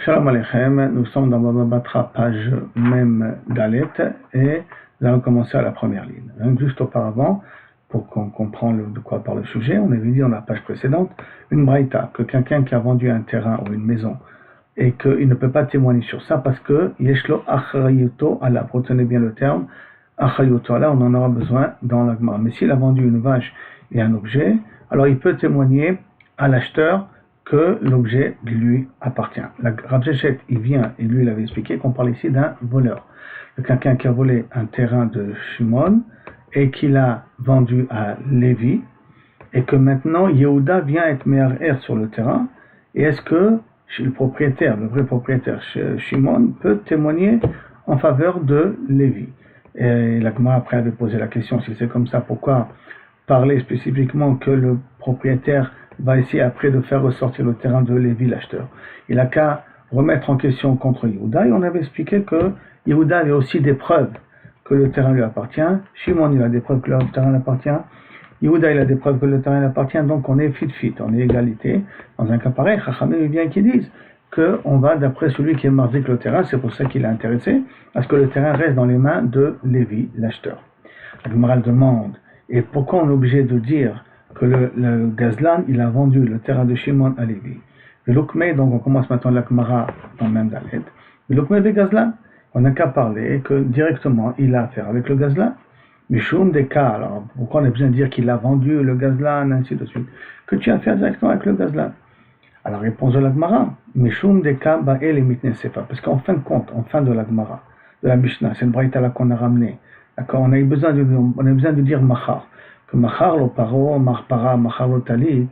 Shalom Aleichem, nous sommes dans Baba Batra, page même Dalet, et nous allons commencer à la première ligne. Donc, juste auparavant, pour qu'on comprenne de quoi parle le sujet, on avait dit dans la page précédente, une braïta, que quelqu'un qui a vendu un terrain ou une maison, et qu'il ne peut pas témoigner sur ça parce que Yeshlo Achrayuto Allah, retenez bien le terme, Achrayuto Allah, on en aura besoin dans la Gemara. Mais s'il a vendu une vache et un objet, alors il peut témoigner à l'acheteur que l'objet lui appartient. Rav Shechet, il vient, et lui il avait expliqué qu'on parle ici d'un voleur. Quelqu'un qui a volé un terrain de Shimon et qui l'a vendu à Lévi, et que maintenant Yehuda vient être me'arer sur le terrain, et est-ce que le propriétaire, le vrai propriétaire Shimon, peut témoigner en faveur de Lévi? Et la Gemara après avait posé la question, si c'est comme ça, pourquoi parler spécifiquement que le propriétaire va essayer après de faire ressortir le terrain de Lévi, l'acheteur? Il n'a qu'à remettre en question contre Yehuda, et on avait expliqué que Yehuda avait aussi des preuves que le terrain lui appartient, Shimon il a des preuves que le terrain lui appartient, Yehuda il a des preuves que le terrain lui appartient, donc on est fit, on est égalité. Dans un cas pareil, Chachamim il vient qui disent qu'on va d'après celui qui est marzik le terrain, c'est pour ça qu'il est intéressé, parce que le terrain reste dans les mains de Lévi, l'acheteur. La Gemara demande, et pourquoi on est obligé de dire que le Gazlan, il a vendu le terrain de Shimon à Lévi? Le Lukmei, donc on commence maintenant la Gemara dans le même Dalet. Le Lukmei de Gazlan, on n'a qu'à parler que directement il a affaire avec le Gazlan. Mishum des cas, alors pourquoi on a besoin de dire qu'il a vendu le Gazlan, ainsi de suite? Que tu as affaire directement avec le Gazlan. Alors réponse de la Gemara, Mishum des cas, ba'el et mitnesefa. Parce qu'en fin de compte, en fin de la Gemara, de la Mishnah, c'est une braïta là qu'on a ramené. D'accord, on a besoin de dire machar. Que machar lo paro, marpara, machar lo talit,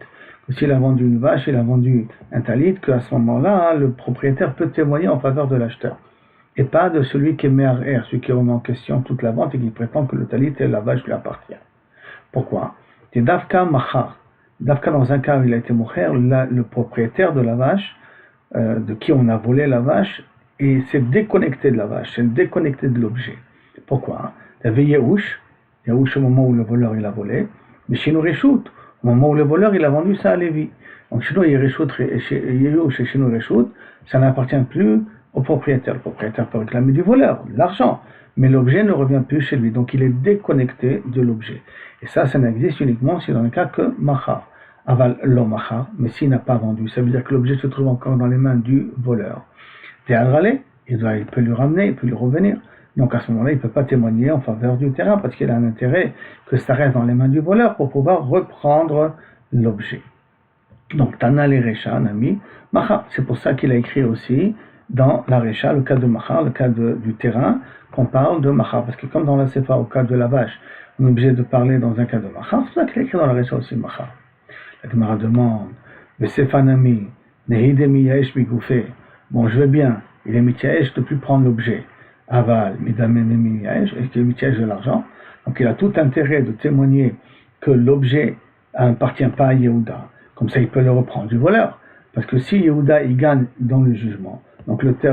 que s'il a vendu une vache, il a vendu un talit, qu'à ce moment-là, le propriétaire peut témoigner en faveur de l'acheteur. Et pas de celui qui est me'arer, celui qui remet en question toute la vente et qui prétend que le talit et la vache lui appartient. Pourquoi? C'est Davka machar. Davka, dans un cas où il a été mocher, le propriétaire de la vache, de qui on a volé la vache, et s'est déconnecté de la vache, s'est déconnecté de l'objet. Pourquoi? Il y avait Yehush au moment où le voleur il a volé, mais chez nous Réchout, au moment où le voleur il a vendu ça à Lévi. Donc chez nous Yehush et chez nous Réchout, ça n'appartient plus au propriétaire. Le propriétaire peut réclamer du voleur, de l'argent, mais l'objet ne revient plus chez lui, donc il est déconnecté de l'objet. Et ça n'existe uniquement si dans le cas que machar, aval lo machar, mais s'il n'a pas vendu, ça veut dire que l'objet se trouve encore dans les mains du voleur. Il peut lui ramener, il peut lui revenir. Donc à ce moment-là, il ne peut pas témoigner en faveur du terrain parce qu'il a un intérêt que ça reste dans les mains du voleur pour pouvoir reprendre l'objet. Donc Tana le Recha, Nami, Macha. C'est pour ça qu'il a écrit aussi dans la Recha, le cas de Macha, le cas du terrain, qu'on parle de Macha. Parce que comme dans la Sefa, au cas de la vache, on est obligé de parler dans un cas de Macha. C'est pour ça qu'il a écrit dans la Recha aussi Macha. La Gemara demande, le Sefa Nami, Nehidemi Yaesh Bigoufé. Bon, je veux bien, il est mityaesh de ne plus prendre l'objet. Aval, midamem yaesh, et qu'il est mityaesh de l'argent. Donc il a tout intérêt de témoigner que l'objet n'appartient pas à Yehuda. Comme ça, il peut le reprendre du voleur. Parce que si Yehuda, il gagne dans le jugement, donc l'objet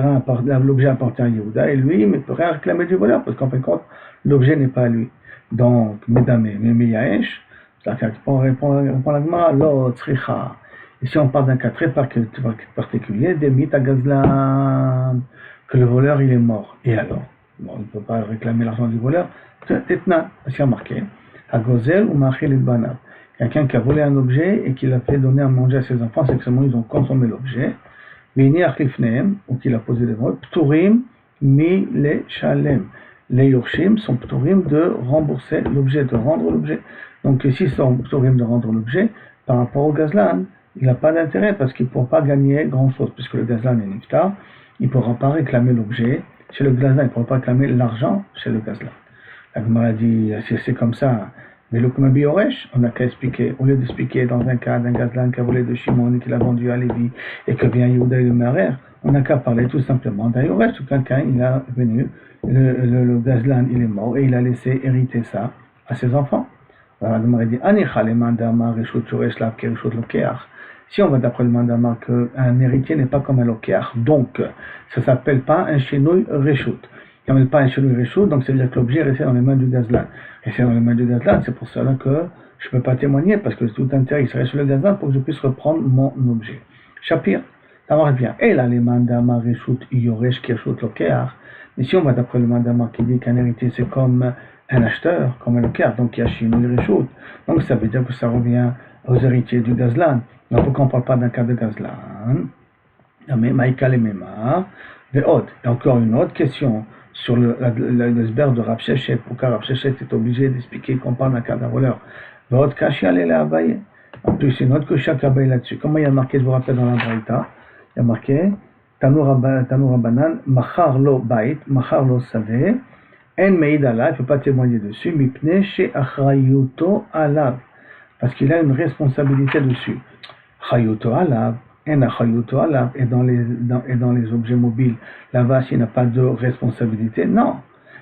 appartient à Yehuda, et lui, il ne peut rien réclamer du voleur, parce qu'en fin de compte, l'objet n'est pas à lui. Donc, midamem yaesh, c'est-à-dire qu'on répond à la Gemara, lo tzricha. Ici, on parle d'un cas très particulier, des mita gazlan, que le voleur, il est mort. Et alors? Bon, il ne peut pas réclamer l'argent du voleur. Tetna, parce qu'il y a marqué, hagozel ou machil et banav. Quelqu'un qui a volé un objet et qui l'a fait donner à manger à ses enfants, c'est que seulement ils ont consommé l'objet. Vini achlifneem, ou qu'il a posé des mots, pturim mi le shalem. Les yorshim sont pturim de rembourser l'objet, de rendre l'objet. Donc ici, ils sont pturim de rendre l'objet par rapport au gazlan. Il n'a pas d'intérêt parce qu'il ne pourra pas gagner grand-chose, puisque le gazlan est niftar, il ne pourra pas réclamer l'objet chez le gazlan, il ne pourra pas réclamer l'argent chez le gazlan. La Gemara dit, si c'est comme ça, mais le Kumabi Oresh, on n'a qu'à expliquer, au lieu d'expliquer dans un cas d'un gazlan qui a volé de Shimon et qui l'a vendu à Lévi, et que vient Yehuda et le Me'arer, on n'a qu'à parler tout simplement d'un Oresh, où quelqu'un, il a venu, le gazlan, il est mort, et il a laissé hériter ça à ses enfants. Alors la Gemara dit, Anicha le mandama reshut shoresh lav kereshut lokeach. Si on va d'après le mandama qu'un héritier n'est pas comme un lokeach, donc ça ne s'appelle pas un shenouï reshut. Il n'y a pas un shenouï reshut, donc ça veut dire que l'objet est resté dans les mains du gazlan. Resté dans les mains du gazlan, c'est pour cela que je ne peux pas témoigner, parce que tout intérêt il serait sur le gazlan pour que je puisse reprendre mon objet. Shapir, Ça marche bien. Et là, les mandama reshut yoresh keshut lokeach. Mais si on va d'après le mandama qui dit qu'un héritier c'est comme un acheteur, comme un lokeach, donc il y a chino le reshut. Donc ça veut dire que ça revient aux héritiers du gazlan. Donc pourquoi on ne parle pas d'un cas de gazlan? Mais maïka les mema. Et encore une autre question sur l'iceberg de Rav Sheshet. Pourquoi Rav Sheshet est obligé d'expliquer qu'on parle d'un cas d'un voleur? Votre kashia les abaye. En plus, c'est une autre kashia qui abaye là-dessus. Comment il y a marqué, je vous rappelle dans la Braïta, il y a marqué Tanur Abanan, Machar lo bait, Machar lo saveh, En meid alav, il ne peut pas témoigner dessus, Mipne she achrayuto alav, parce qu'il a une responsabilité dessus. Chayuto alav, En achrayuto alav, et dans les objets mobiles, la vache, il n'a pas de responsabilité, non.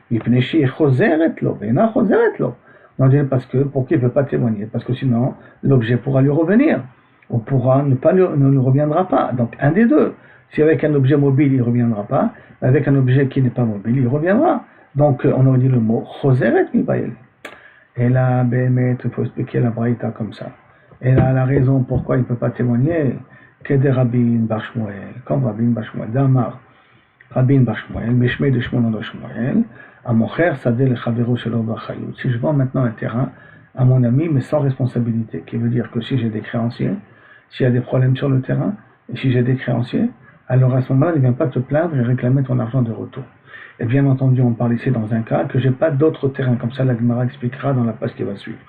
Mipne she chozeret lo, Vena chozeret lo. Non, parce que, pourquoi il ne peut pas témoigner? Parce que sinon, l'objet pourra lui revenir. On pourra ne lui reviendra pas. Donc, un des deux. Si avec un objet mobile, il ne reviendra pas, avec un objet qui n'est pas mobile, il reviendra. Donc, on aurait dit le mot chozeret mibayel. Et là, il faut expliquer la braïta comme ça. Et là, la raison pourquoi il ne peut pas témoigner, que des Rabin Bar Shmuel, comme Rabin Bar Shmuel, Damar, Rabin Bar Shmuel, Meshmei de Shmonon de Shmuel, à mon frère, Sadeh le Chavero Shelo Bachayut. Si je vends maintenant un terrain à mon ami, mais sans responsabilité, qui veut dire que si j'ai des créanciers, s'il y a des problèmes sur le terrain, et si j'ai des créanciers, alors à ce moment-là, ne viens pas te plaindre et réclamer ton argent de retour. Et bien entendu, on parle ici dans un cas que j'ai pas d'autres terrains, comme ça la Gemara expliquera dans la page qui va suivre.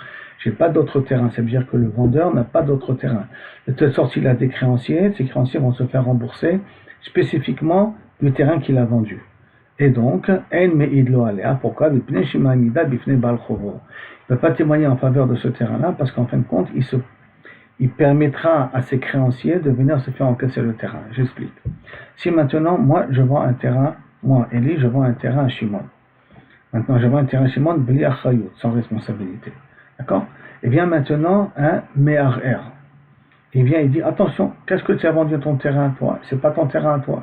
J'ai pas d'autres terrains, ça veut dire que le vendeur n'a pas d'autres terrains. De telle sorte qu'il a des créanciers, ces créanciers vont se faire rembourser spécifiquement du terrain qu'il a vendu. Et donc, En me'id lo alea, pourquoi? Il ne peut pas témoigner en faveur de ce terrain-là, parce qu'en fin de compte, il permettra à ses créanciers de venir se faire encaisser le terrain. J'explique. Si maintenant, moi, je vends un terrain, moi, Eli, je vends un terrain à Shimon. Maintenant, je vends un terrain à Shimon, bli achayut, sans responsabilité. D'accord? Et bien maintenant, un me'arer. Il vient, il dit, attention, qu'est-ce que tu as vendu ton terrain à toi? C'est pas ton terrain à toi.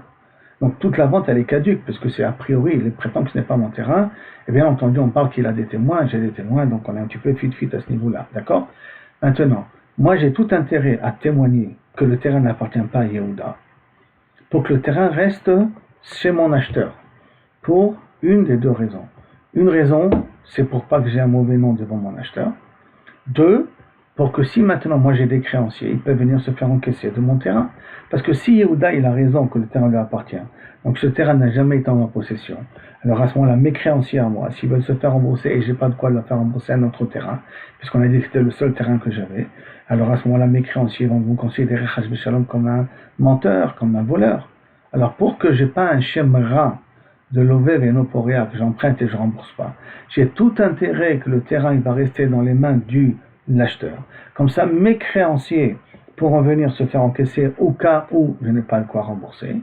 Donc toute la vente elle est caduque, parce que c'est a priori, il prétend que ce n'est pas mon terrain, et bien entendu on parle qu'il a des témoins, j'ai des témoins, donc on est un petit peu fit à ce niveau-là, d'accord? Maintenant, moi j'ai tout intérêt à témoigner que le terrain n'appartient pas à Yehuda, pour que le terrain reste chez mon acheteur, pour une des deux raisons. Une raison, c'est pour pas que j'ai un mauvais nom devant mon acheteur. Deux, pour que si maintenant moi j'ai des créanciers, ils peuvent venir se faire encaisser de mon terrain. Parce que si Yehuda il a raison que le terrain lui appartient, donc ce terrain n'a jamais été en ma possession, alors à ce moment-là, mes créanciers à moi, s'ils veulent se faire rembourser et j'ai pas de quoi leur faire rembourser un autre terrain, puisqu'on a dit que c'était le seul terrain que j'avais, alors à ce moment-là, mes créanciers vont vous considérer Chas B'Shalom comme un menteur, comme un voleur. Alors pour que j'ai pas un shemra de l'Ovev et Noporia, que j'emprunte et je rembourse pas, j'ai tout intérêt que le terrain il va rester dans les mains du l'acheteur. Comme ça, mes créanciers pourront venir se faire encaisser au cas où je n'ai pas de quoi rembourser.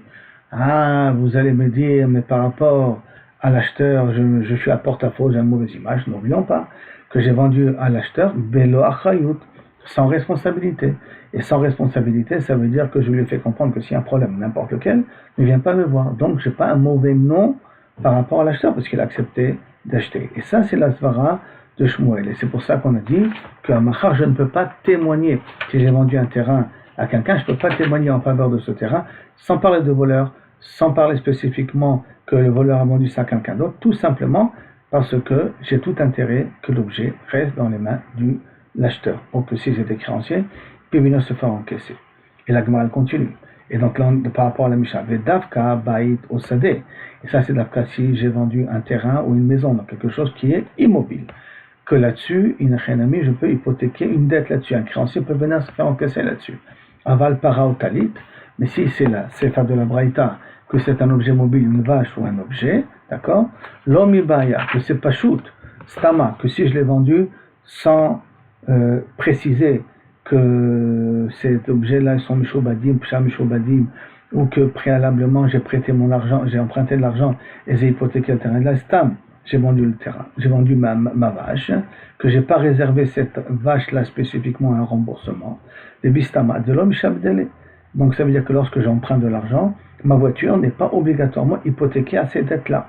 Ah, vous allez me dire, mais par rapport à l'acheteur, je suis à porte-à-faux, j'ai une mauvaise image. N'oublions pas que j'ai vendu à l'acheteur Belo Achayut, sans responsabilité. Et sans responsabilité, ça veut dire que je lui ai fait comprendre que s'il y a un problème, n'importe lequel, ne vient pas me voir. Donc, je n'ai pas un mauvais nom par rapport à l'acheteur, parce qu'il a accepté d'acheter. Et ça, c'est la svara de Shmuel. Et c'est pour ça qu'on a dit qu'à Machar, je ne peux pas témoigner. Si j'ai vendu un terrain à quelqu'un, je ne peux pas témoigner en faveur de ce terrain, sans parler de voleur, sans parler spécifiquement que le voleur a vendu ça à quelqu'un d'autre, tout simplement parce que j'ai tout intérêt que l'objet reste dans les mains de l'acheteur. Pour que si j'ai des créanciers, il peut venir se faire encaisser. Et la Gemara continue. Et donc là, par rapport à la Mishnah, Vedavka Bait Osadeh. Et ça, c'est Davka si j'ai vendu un terrain ou une maison, donc quelque chose qui est immobile. Que là-dessus, je peux hypothéquer une dette là-dessus. Un créancier peut venir se faire encaisser là-dessus. Aval para ou talit. Mais si c'est là, c'est faire de la braïta, que c'est un objet mobile, une vache ou un objet, d'accord? L'omibaya, que c'est pas shoot, stama, que si je l'ai vendu sans préciser que cet objet-là, ils sont mishobadim, psha mishobadim, ou que préalablement j'ai prêté mon argent, j'ai emprunté de l'argent et j'ai hypothéqué le terrain de la stam. J'ai vendu le terrain, j'ai vendu ma vache, que j'ai pas réservé cette vache-là spécifiquement à un remboursement. Les bistama de l'homme chabdele. Donc ça veut dire que lorsque j'emprunte de l'argent, ma voiture n'est pas obligatoirement hypothéquée à ces dettes-là.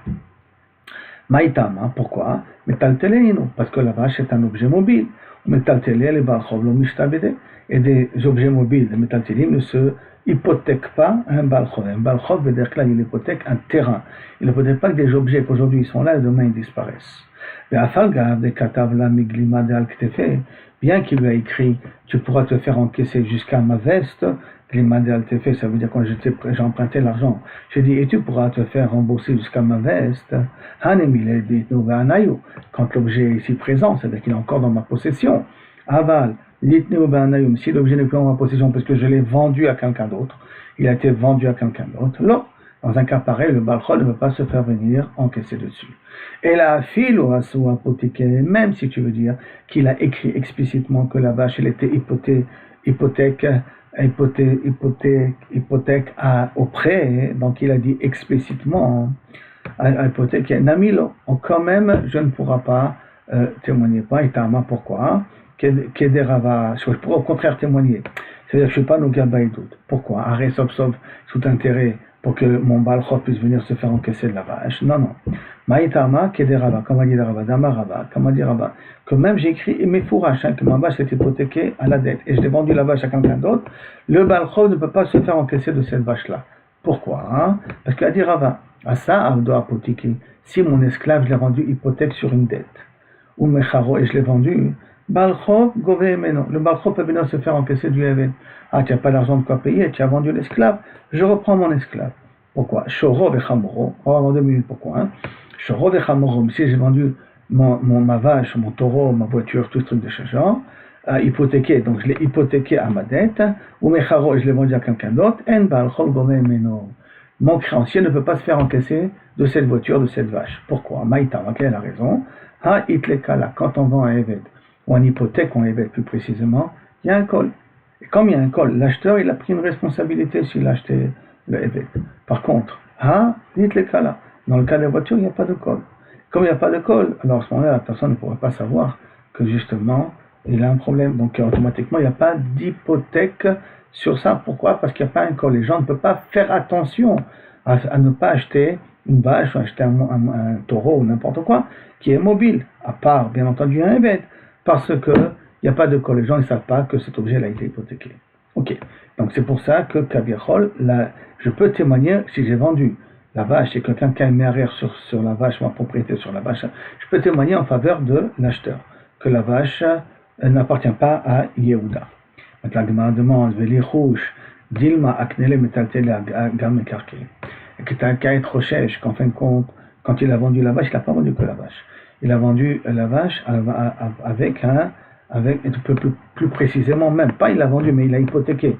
Maïtam, hein, pourquoi? Metalteleno, parce que la vache est un objet mobile. Metaltelé, les barchov, l'omishtabede. Et des objets mobiles, les metaltelim, ne se hypothèque pas un balchov. Un balchov veut dire que là, il hypothèque un terrain. Il hypothèque pas que des objets qu'aujourd'hui ils sont là et demain ils disparaissent. Bien qu'il lui a écrit, tu pourras te faire encaisser jusqu'à ma veste, ça veut dire quand j'ai emprunté l'argent. J'ai dit, et tu pourras te faire rembourser jusqu'à ma veste. Quand l'objet est ici présent, c'est-à-dire qu'il est encore dans ma possession. Aval, si l'objet n'est plus en ma possession parce que je l'ai vendu à quelqu'un d'autre, il a été vendu à quelqu'un d'autre. Là, dans un cas pareil, le balchol ne peut pas se faire venir encaisser dessus. Et la file ou même si tu veux dire qu'il a écrit explicitement que la vache elle était hypothèque au prêt, donc il a dit explicitement hypothèque Namilo, quand même je ne pourrai pas témoigner pas, Itama, pourquoi? Kederava, je pourrais au contraire témoigner, c'est-à-dire que je ne suis pas Nogabaïdout. Pourquoi? Arrêt sauf sous intérêt pour que mon balchot puisse venir se faire encaisser de la vache. Non. Maïtama, Kederava, comment dit Rava, Damarava, comment dit Rava, que même j'ai écrit mes fourrages, que ma vache est hypothéquée à la dette, et je l'ai vendu la vache à quelqu'un d'autre, le balchot ne peut pas se faire encaisser de cette vache-là. Pourquoi? Parce qu'il a dit Rava, Asa Avdo Apotiki, si mon esclave je l'ai rendu hypothèque sur une dette, ou Mecharo et je l'ai vendu, Balchov Gové Meno, le balchov peut venir se faire encaisser du Eved. Ah, tu n'as pas d'argent de quoi payer, tu as vendu l'esclave, je reprends mon esclave. Pourquoi? Shoro Vechamoro, on va avoir 2 minutes, pourquoi? Shoro Vechamoro, si j'ai vendu ma vache, mon taureau, ma voiture, tout ce truc de ce genre, hypothéqué, donc je l'ai hypothéqué à ma dette, ou Mecharo et je l'ai vendu à quelqu'un d'autre, En Balchov Gové Meno. Mon créancier ne peut pas se faire encaisser de cette voiture, de cette vache. Pourquoi? Maïtama, quelle est la raison? Ha Itlekala, quand on vend un Eved, ou en hypothèque, on évite plus précisément, il y a un col. Et comme il y a un col, l'acheteur, il a pris une responsabilité s'il a acheté le évêque. Par contre, dites les cas là, dans le cas des voitures, il n'y a pas de col. Comme il n'y a pas de col, alors à ce moment-là, la personne ne pourrait pas savoir que justement, il a un problème. Donc automatiquement, il n'y a pas d'hypothèque sur ça. Pourquoi? Parce qu'il n'y a pas un col. Les gens ne peuvent pas faire attention à ne pas acheter une vache ou acheter un taureau ou n'importe quoi qui est mobile, à part, bien entendu, un évêque. Parce que il n'y a pas de col, les gens ne savent pas que cet objet a été hypothéqué. Ok, donc c'est pour ça que Kaviachol, je peux témoigner si j'ai vendu la vache et que quelqu'un met arrière sur la vache, ma propriété sur la vache, je peux témoigner en faveur de l'acheteur, que la vache n'appartient pas à Yehuda. Donc la Gemara demande, Velichouch, Dilma Aknele Metaltele Gam Ekarke. Et que tu as qu'à être recherche qu'en fin de compte, quand il a vendu la vache, il n'a pas vendu que la vache. Il a vendu la vache avec plus précisément même, pas il l'a vendu, mais il a hypothéqué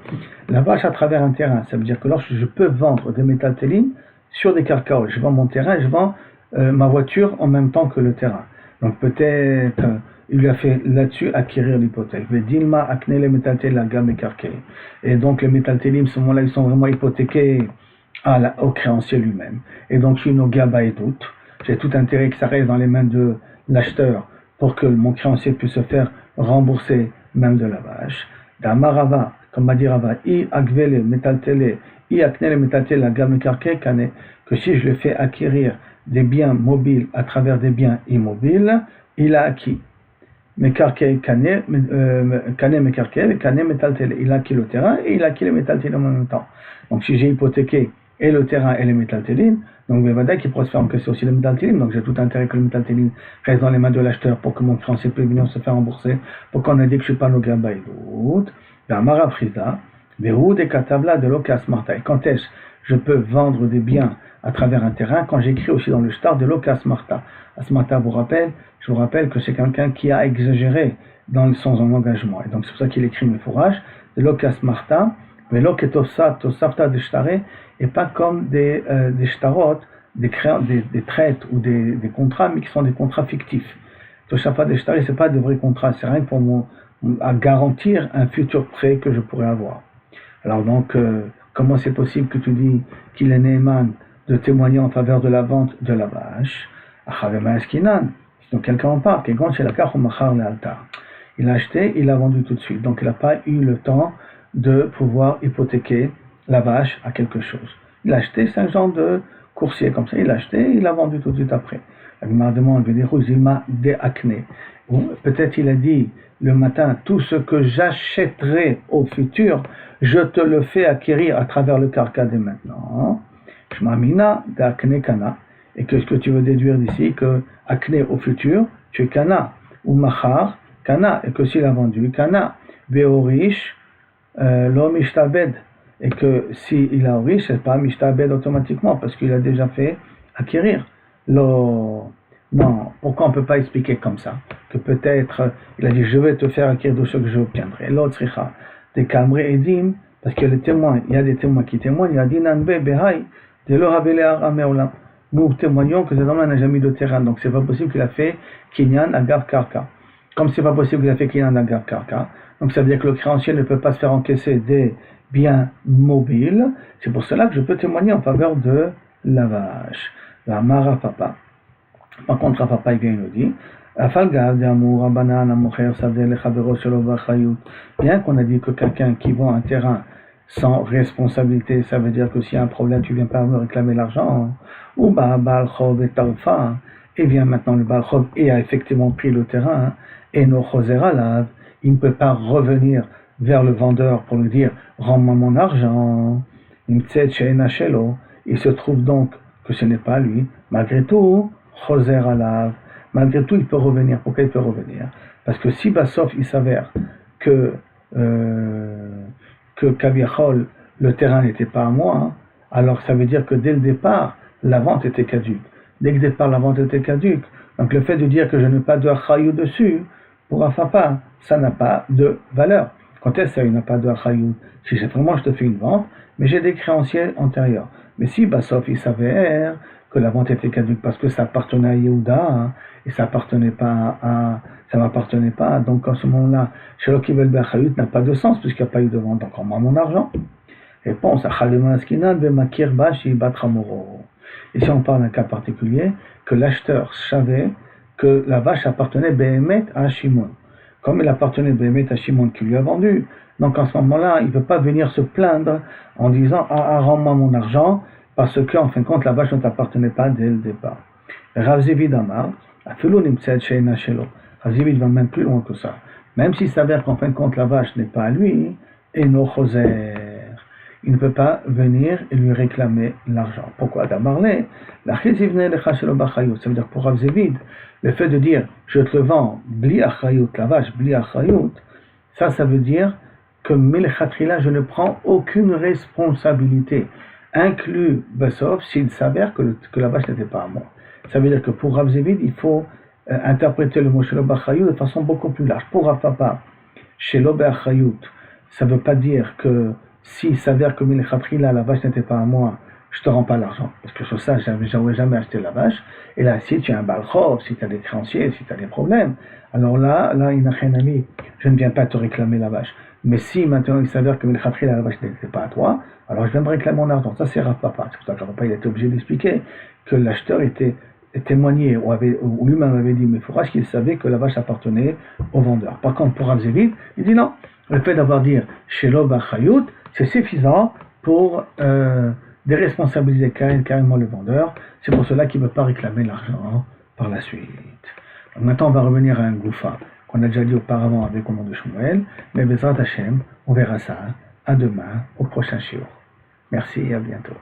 la vache à travers un terrain. Ça veut dire que lorsque je peux vendre des métaltélines sur des carcaoles, je vends mon terrain, je vends ma voiture en même temps que le terrain. Donc peut-être il lui a fait là-dessus acquérir l'hypothèque. Et donc les métaltélim, à ce moment-là, ils sont vraiment hypothéqués au créancier lui-même. Et donc je suis Nogaba et doute. J'ai tout intérêt que ça reste dans les mains de l'acheteur pour que mon créancier puisse se faire rembourser même de la vache. Damarava, comme m'a dit Rava, agvele metaltele, aknele metaltele la gamme kane, que si je le fais acquérir des biens mobiles à travers des biens immobiles, il a acquis. Mekarke kane mekarke, kane metaltele, il a acquis le terrain et il a acquis les metaltele en même temps. Donc si j'ai hypothéqué et le terrain et les métaltélines, donc Bevada qui pourrait se faire encaisser aussi les métaltélines, donc j'ai tout intérêt que les métaltélines restent dans les mains de l'acheteur pour que mon créancier puisse venir se faire rembourser, pour qu'on ait dit que je ne suis pas Nogabaïdout, Damara Frida, Vehoud et Katabla de l'Okas Marta. Et quand est-ce je peux vendre des biens à travers un terrain? Quand j'écris aussi dans le shtar de l'Okas Marta. Asmarta je vous rappelle que c'est quelqu'un qui a exagéré dans son engagement. Et donc c'est pour ça qu'il écrit mes fourrages, de l'Okas Marta, et pas comme des shtarot, des traites ou des contrats, mais qui sont des contrats fictifs. Toshafa des shtaré, c'est pas de vrais contrats, c'est rien pour à garantir un futur prêt que je pourrais avoir. Alors donc, comment c'est possible que tu dis qu'il est Neyman de témoigner en faveur de la vente de la vache? Donc quelqu'un en parle, il a acheté, il a vendu tout de suite, donc il n'a pas eu le temps de pouvoir hypothéquer la vache à quelque chose. Il a acheté, c'est un genre de coursier comme ça, il l'a acheté, il l'a vendu tout de suite après. La Gemara demande, il m'a déacné. Peut-être il a dit le matin, tout ce que j'achèterai au futur, je te le fais acquérir à travers le carca dès maintenant. Shmamina d'acné kana. Et que ce que tu veux déduire d'ici, que acné au futur, tu es kana. Ou machar, kana. Et que s'il a vendu, kana. Beorish, lo mishtabed. Et que s'il a riche, c'est pas mishtabed automatiquement, parce qu'il a déjà fait acquérir. Non, pourquoi on ne peut pas expliquer comme ça? Que peut-être, il a dit, je vais te faire acquérir de ce que j'obtiendrai. L'autre, des kamré edim, parce que les témoins, il y a des témoins qui témoignent, il a dit, nanbe behai, de lo habele arameolam. Nous témoignons que cet homme n'a jamais mis de terrain, donc c'est pas possible qu'il a fait kinyan agav karka. Comme c'est pas possible qu'il a fait kinyan agav karka, donc ça veut dire que le créancier ne peut pas se faire encaisser des biens mobiles. C'est pour cela que je peux témoigner en faveur de la vache. La mara papa. Par contre, Rav il vient et nous dit, bien qu'on a dit que quelqu'un qui vend un terrain sans responsabilité, ça veut dire que s'il y a un problème, tu ne viens pas me réclamer l'argent, ou Baal Chov et Talfa, et vient maintenant le Baal Chov et a effectivement pris le terrain, et no Choser Alav, il ne peut pas revenir vers le vendeur pour lui dire, rends-moi mon argent, il se trouve donc que ce n'est pas lui, malgré tout, Choser Alav, malgré tout il peut revenir. Pourquoi il peut revenir? Parce que si Bassof il s'avère que Kaviachol, le terrain n'était pas à moi, alors ça veut dire que dès le départ, la vente était caduque. Dès le départ, la vente était caduque. Donc le fait de dire que je n'ai pas de achayou dessus, pour Afapa, ça n'a pas de valeur. Quand est-ce que ça n'a pas de achayou? Si vraiment je te fais une vente, mais j'ai des créanciers antérieurs. Mais si Bassof il s'avère que la vente était caduque parce que ça appartenait à Yehuda, et ça m'appartenait pas, donc en ce moment-là, Shelo Kibel Be'achayut n'a pas de sens puisqu'il n'y a pas eu de vente, donc moi mon argent. Réponse, ici on parle d'un cas particulier, que l'acheteur savait que la vache appartenait Behemet à Shimon. Comme elle appartenait Behemet à Shimon qui lui a vendu, donc en ce moment-là, il ne peut pas venir se plaindre en disant rends-moi mon argent, parce qu'en fin de compte, la vache ne t'appartenait pas dès le départ. Rav Zevid Amar, Rav Zevid va même plus loin que ça. Même s'il s'avère qu'en fin de compte, la vache n'est pas à lui, et no choser, il ne peut pas venir et lui réclamer l'argent. Pourquoi? D'amarler, ça veut dire pour Rav Zevid, le fait de dire je te le vends, bli achayut, la vache, bli achayut, ça veut dire que milchatrila, je ne prends aucune responsabilité, inclus Bassof, s'il s'avère que la vache n'était pas à moi. Ça veut dire que pour Rav Zevid, il faut interpréter le mot Shelo B'achayut de façon beaucoup plus large. Pour Rav Papa, Shelo B'achayut, ça ne veut pas dire que s'il s'avère que milchatrila, la vache n'était pas à moi, je ne te rends pas l'argent. Parce que sur ça, je n'aurais jamais acheté la vache. Et là, si tu as un Baal Chov, si tu as des créanciers, si tu as des problèmes, alors là, Inachenami, je ne viens pas te réclamer la vache. Mais si maintenant il s'avère que la vache n'était pas à toi, alors je viens de réclamer mon argent. Ça, c'est Rav Papa. C'est pour ça que Rav Papa il a été obligé d'expliquer que l'acheteur était témoigné ou lui-même avait dit, mais il faudra qu'il savait que la vache appartenait au vendeur. Par contre, pour Rav Zevid, il dit non. Le fait d'avoir dit Shelo B'achayut, c'est suffisant pour déresponsabiliser carrément le vendeur. C'est pour cela qu'il ne veut pas réclamer l'argent par la suite. Donc maintenant, on va revenir à un goufa qu'on a déjà dit auparavant avec le nom de Shmuel, mais Bezrat Hashem, on verra ça. À demain, au prochain shiur. Merci et à bientôt.